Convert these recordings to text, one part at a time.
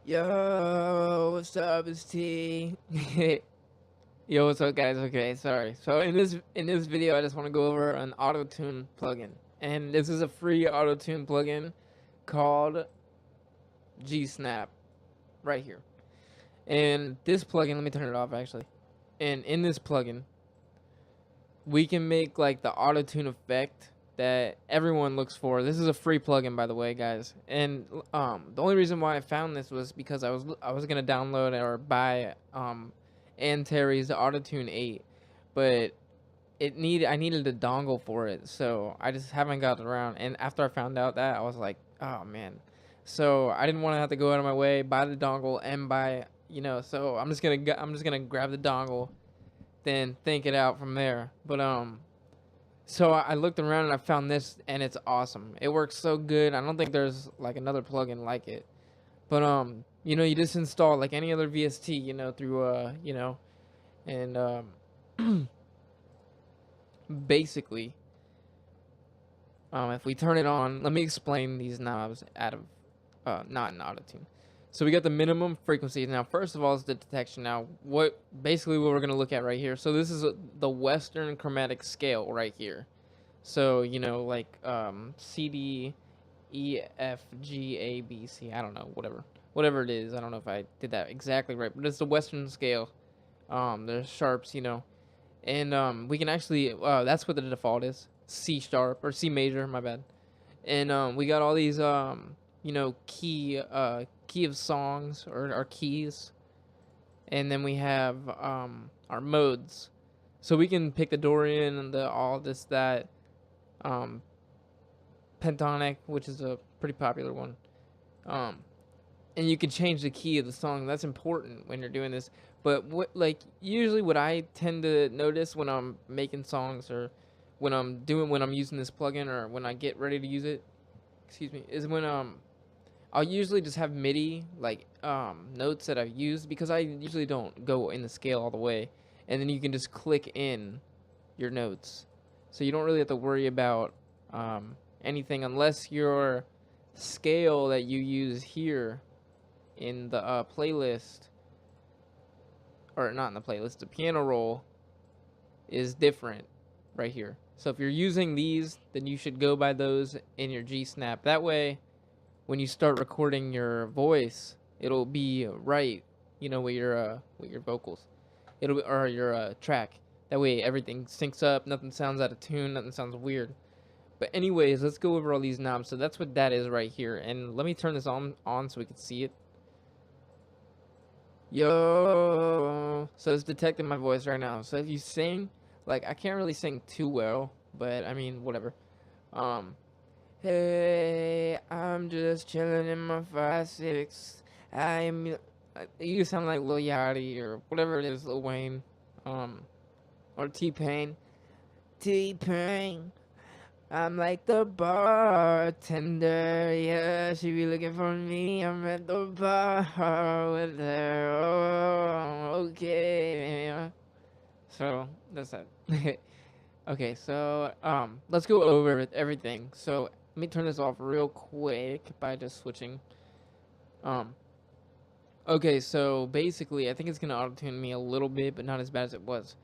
Yo, what's up? It's T. Yo, what's up, guys? Okay, sorry. So in this video, I just want to go over an auto-tune plugin, and this is a free auto-tune plugin called GSnap, right here. And this plugin, let me turn it off actually. And in this plugin, we can make like the auto-tune effect that everyone looks for. This is a free plugin, by the way, guys. And the only reason why I found this was because I was gonna download or buy Ann Terry's AutoTune 8, but I needed a dongle for it, so I just haven't got around. And after I found out that, I was like, oh man. So I didn't want to have to go out of my way, buy the dongle, and buy, So I'm just gonna grab the dongle, then think it out from there. But so I looked around and I found this, and it's awesome. It works so good. I don't think there's like another plugin like it. But you just install like any other VST, through and basically, if we turn it on, let me explain these knobs out of not in AutoTune. So we got the minimum frequency. Now, first of all, is the detection. Now, what we're gonna look at right here. So this is the Western chromatic scale right here. So like C D E F G A B C. I don't know, whatever it is. I don't know if I did that exactly right, but it's the Western scale. There's sharps, and we can actually that's what the default is. C sharp or C major. My bad. And we got all these key of songs or our keys, and then we have our modes, so we can pick the Dorian and the all this that pentonic, which is a pretty popular one, and you can change the key of the song. That's important when you're doing this. But usually what I tend to notice when I'm making songs, or when I'm using this plugin, or when I get ready to use it, excuse me, is when I'll usually just have Midi notes that I've used, because I usually don't go in the scale all the way, and then you can just click in your notes, so you don't really have to worry about anything, unless your scale that you use here in the playlist, or not in the playlist, the piano roll is different right here. So if you're using these, then you should go by those in your GSnap. That way, when you start recording your voice, it'll be right, with your vocals, or your track. That way everything syncs up, nothing sounds out of tune, nothing sounds weird. But anyways, let's go over all these knobs. So that's what that is right here. And let me turn this on so we can see it. Yo, so it's detecting my voice right now. So if you sing, I can't really sing too well, but I mean, whatever. Hey, I'm just chilling in my 5.6. You sound like Lil Yachty or whatever it is, Lil Wayne, or T-Pain. T-Pain. I'm like the bartender, yeah, she be looking for me. I'm at the bar with her. Oh, okay. So that's that. Okay, so let's go over everything. So let me turn this off real quick by just switching. Okay, so basically, I think it's gonna auto-tune me a little bit, but not as bad as it was.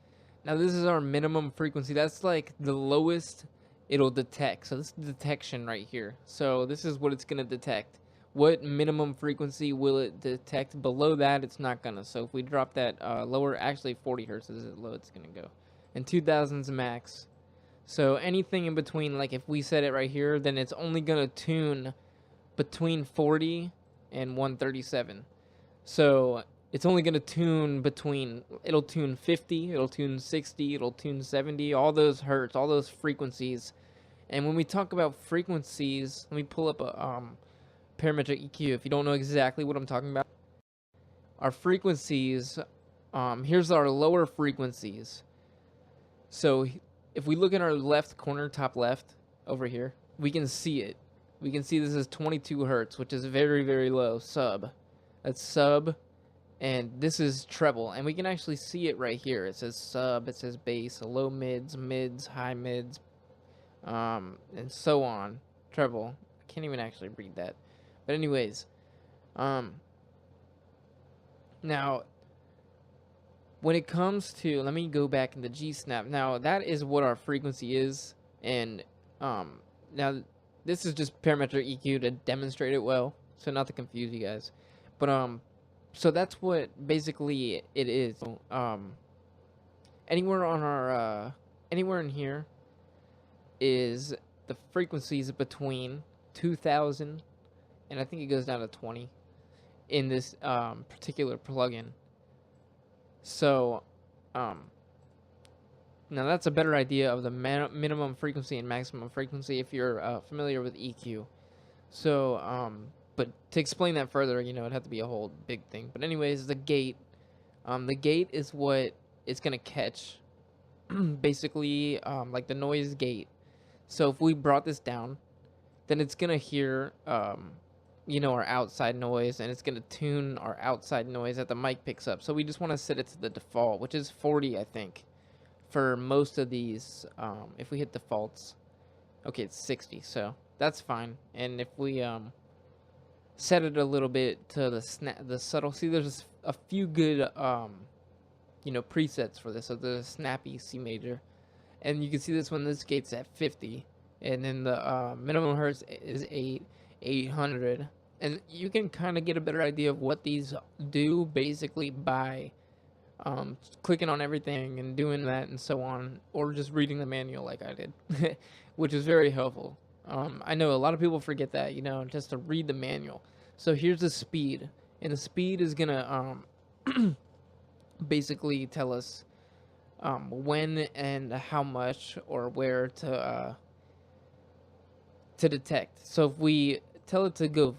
Now this is our minimum frequency. That's like the lowest it'll detect. So this is detection right here. So this is what it's gonna detect. What minimum frequency will it detect? Below that, it's not gonna. So if we drop that lower, actually 40 hertz is as low it's gonna go, and 2000's max. So anything in between, like if we set it right here, then it's only gonna tune between 40 and 137. So it's only gonna tune between, it'll tune 50, it'll tune 60, it'll tune 70, all those hertz, all those frequencies. And when we talk about frequencies, let me pull up a Parametric EQ if you don't know exactly what I'm talking about. Our frequencies, here's our lower frequencies. So if we look in our left corner, top left, over here, we can see it. We can see this is 22 hertz, which is very, very low, sub. That's sub, and this is treble. And we can actually see it right here. It says sub, it says bass, low mids, mids, high mids, and so on. Treble. I can't even actually read that. But anyways, Now, when it comes to, let me go back into GSnap. Now, that is what our frequency is, and now this is just parametric EQ to demonstrate it well, so not to confuse you guys. But so that's what basically it is. Anywhere on our anywhere in here is the frequencies between 2000 and I think it goes down to 20 in this particular plugin. So now that's a better idea of the minimum frequency and maximum frequency if you're familiar with EQ. So but to explain that further, you know, it'd have to be a whole big thing. But anyways, the gate is what it's gonna catch basically like the noise gate. So if we brought this down, then it's gonna hear you know, our outside noise, and it's gonna tune our outside noise that the mic picks up. So we just want to set it to the default, which is 40, I think, for most of these. If we hit defaults, okay, it's 60, so that's fine. And if we set it a little bit to the subtle, see, there's a few good you know, presets for this. So the snappy C major, and you can see this when this gate's at 50, and then the minimum hertz is 800, and you can kind of get a better idea of what these do basically by clicking on everything and doing that and so on, or just reading the manual like I did, which is very helpful. I know a lot of people forget that, you know, just to read the manual. So here's the speed, and the speed is gonna basically tell us when and how much or where to detect. So if we tell it to go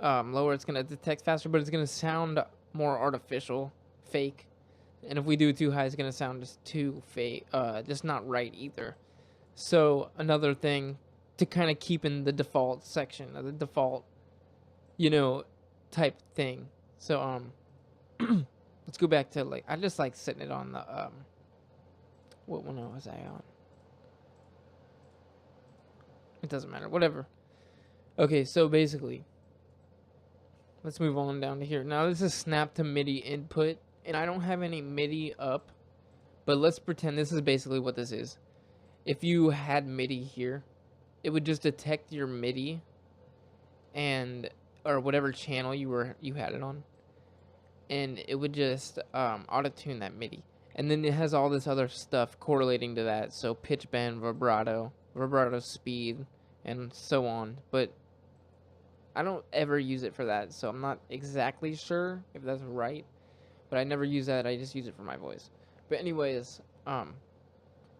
lower, it's going to detect faster, but it's going to sound more artificial, fake. And if we do it too high, it's going to sound just too fake, just not right either. So another thing to kind of keep in the default section, the default, you know, type thing. So let's go back to, like, I just like setting it on the what one was I on? It doesn't matter, whatever. Okay, so basically, let's move on down to here. Now this is snap to Midi input, and I don't have any Midi up, but let's pretend this is basically what this is. If you had Midi here, it would just detect your Midi and or whatever channel you had it on, and it would just auto-tune that Midi. And then it has all this other stuff correlating to that, so pitch bend, vibrato speed, and so on. But I don't ever use it for that, so I'm not exactly sure if that's right. But I never use that, I just use it for my voice. But anyways, now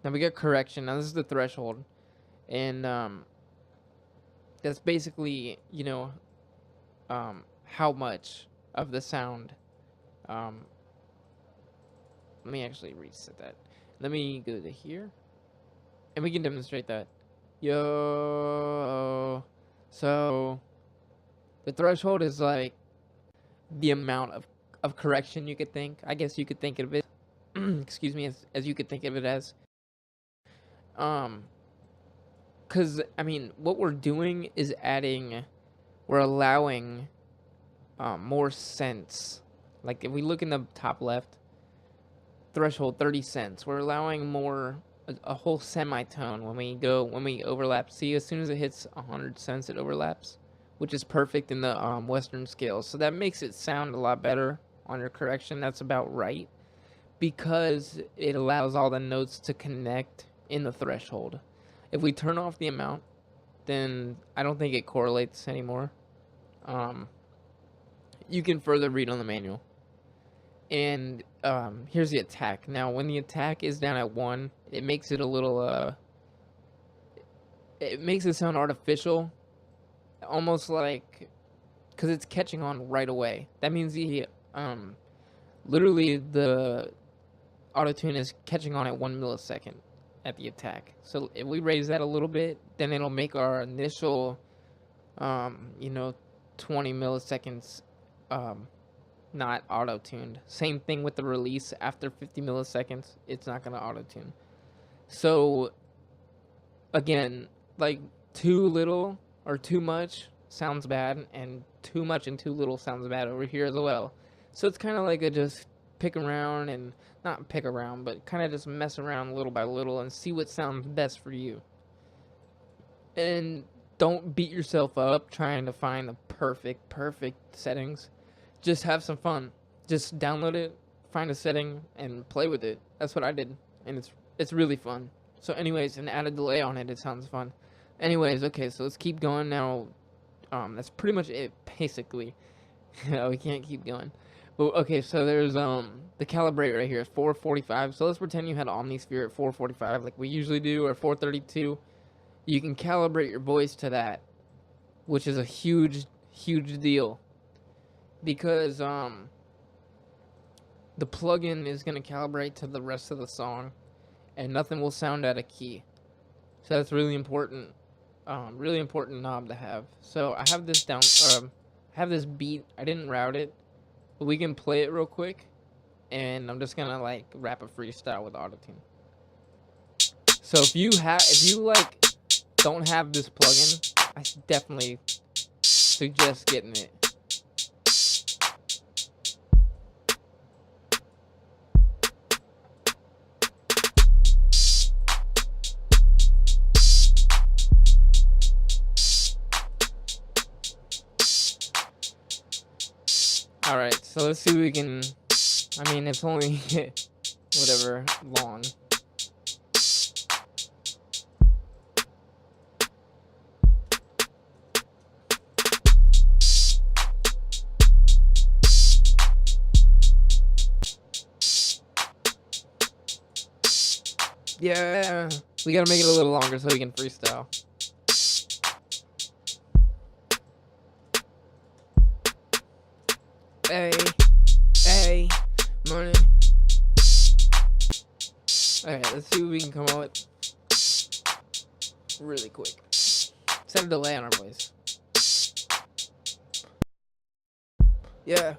we got correction. Now this is the threshold, and that's basically, you know, how much of the sound. Let me actually reset that. Let me go to here, and we can demonstrate that. Yo, so the threshold is like the amount of correction you could think. I guess you could think of it, excuse me, as you could think of it as. Because, I mean, what we're doing is we're allowing more cents. Like, if we look in the top left, threshold 30 cents, we're allowing more, a whole semitone when we overlap. See, as soon as it hits 100 cents, it overlaps, which is perfect in the Western scale. So that makes it sound a lot better on your correction. That's about right, because it allows all the notes to connect in the threshold. If we turn off the amount, then I don't think it correlates anymore. You can further read on the manual. And here's the attack. Now, when the attack is down at 1, it makes it a little, it makes it sound artificial, almost like, because it's catching on right away. That means literally the auto-tune is catching on at 1 millisecond at the attack. So if we raise that a little bit, then it'll make our initial, you know, 20 milliseconds, not auto-tuned. Same thing with the release. After 50 milliseconds, it's not going to auto-tune. So again, like, too little or too much sounds bad, and too much and too little sounds bad over here as well. So it's kind of like a just pick around and not pick around, but kind of just mess around little by little and see what sounds best for you. And don't beat yourself up trying to find the perfect settings. Just have some fun. Just download it, find a setting, and play with it. That's what I did, and it's really fun. So anyways, and add a delay on it. It sounds fun. Anyways, okay, so let's keep going now. That's pretty much it, basically. We can't keep going. But okay, so there's the calibrator right here is 445. So let's pretend you had Omnisphere at 445 like we usually do, or 432. You can calibrate your voice to that, which is a huge deal, because the plugin is going to calibrate to the rest of the song, and nothing will sound out of key. So that's really important knob to have. So I have this have this beat. I didn't route it, but we can play it real quick, and I'm just gonna like rap a freestyle with autotune. So if you like don't have this plugin, I definitely suggest getting it. Alright, so let's see if we can, I mean, it's only whatever long. Yeah, we gotta make it a little longer so we can freestyle. Hey, money. Alright, let's see what we can come up with really quick. Set a delay on our voice. Yeah.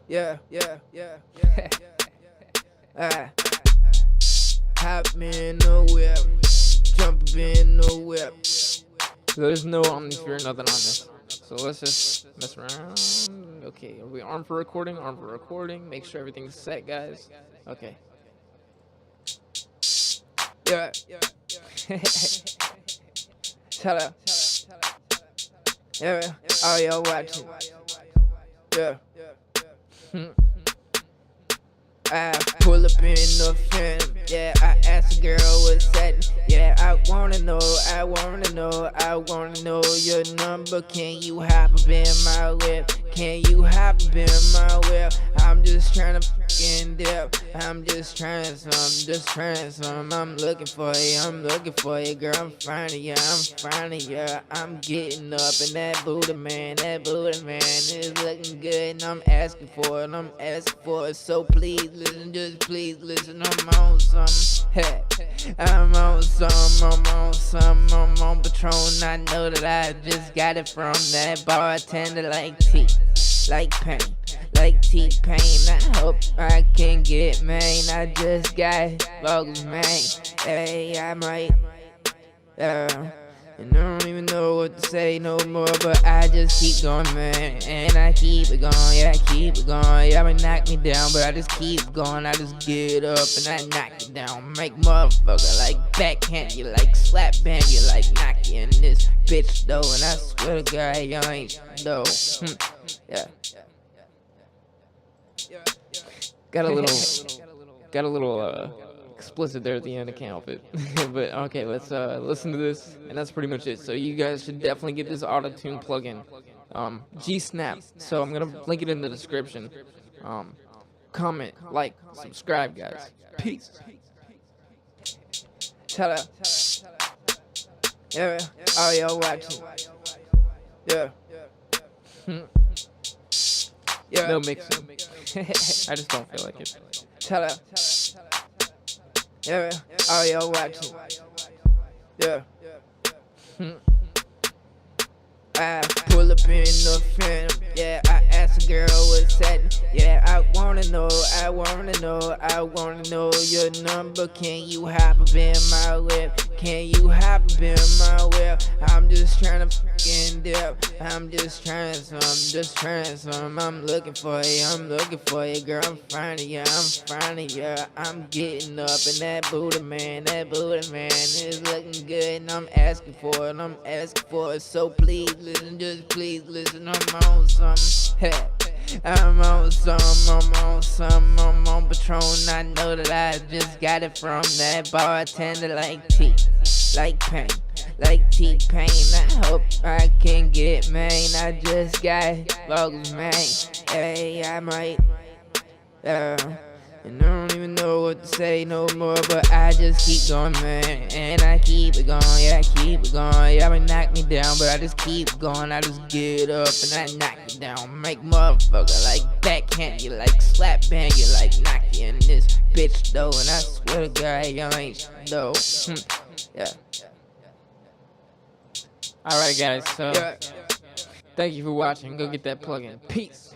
Hop in the whip, jump in the whip. There's no Omnisphere, nothing on this. So let's just mess around. Okay, are we armed for recording? Armed for recording. Make sure everything's set, guys. Okay. Yeah. Shut up. Yeah. Oh, y'all watching. Yeah. I pull up in the film, yeah, I asked a girl what's that, yeah, I wanna know your number, can you hop up in my whip, can you hop up in my whip, I'm just trying to fucking dip, I'm just trying some, I'm looking for you, girl, I'm finding you, I'm getting up in that booty man is looking good, and I'm asking for it, so please listen, just please listen, I'm on some, hey, I'm on Patron, I know that I just got it from that bartender like T-Pain, I hope I can get main, I just got vocals, man, hey, I might, and I don't even know what to say no more, but I just keep going, man, and I keep it going, yeah, I knock me down, but I just keep going, I just get up and I knock it down, make motherfucker like backhand you, like slap band you, like knock you in this bitch though, and I swear to God, y'all ain't though, yeah. Got a little explicit there at the end. I can't help it. But okay, let's listen to this, and that's pretty much it. So you guys should definitely get this autotune plugin, GSnap. So I'm gonna link it in the description. Comment, like, subscribe, guys. Peace. Shut up. Yeah. Oh, y'all watching. Yeah. Yeah. No mixing. I just don't feel like it. Shut up. Yeah. Oh, y'all watching. Yeah. I pull up in the phantom, yeah, I asked a girl what's happening, yeah, I wanna know your number, can you hop up in my whip, can you hop up in my whip, I'm just tryna fucking dip, I'm just trying some, I'm looking for you, girl, I'm finding you, I'm getting up in that booty, man, is looking good, and I'm asking for it, so please listen, just please listen, I'm on something, I'm on Patron, I know that I just got it from that bartender like T-Pain, I hope I can get man, I just got vocals, man, hey, I might, and I don't even know what to say no more, but I just keep going, man, and I keep it going, yeah, I might knock me down, but I just keep going, I just get up and I knock you down, make motherfucker like backhand you, like slap bang you, like knock you in this bitch though, and I swear to God, y'all ain't shit though, yeah. Alright guys, so thank you for watching. Go get that plugin. Peace.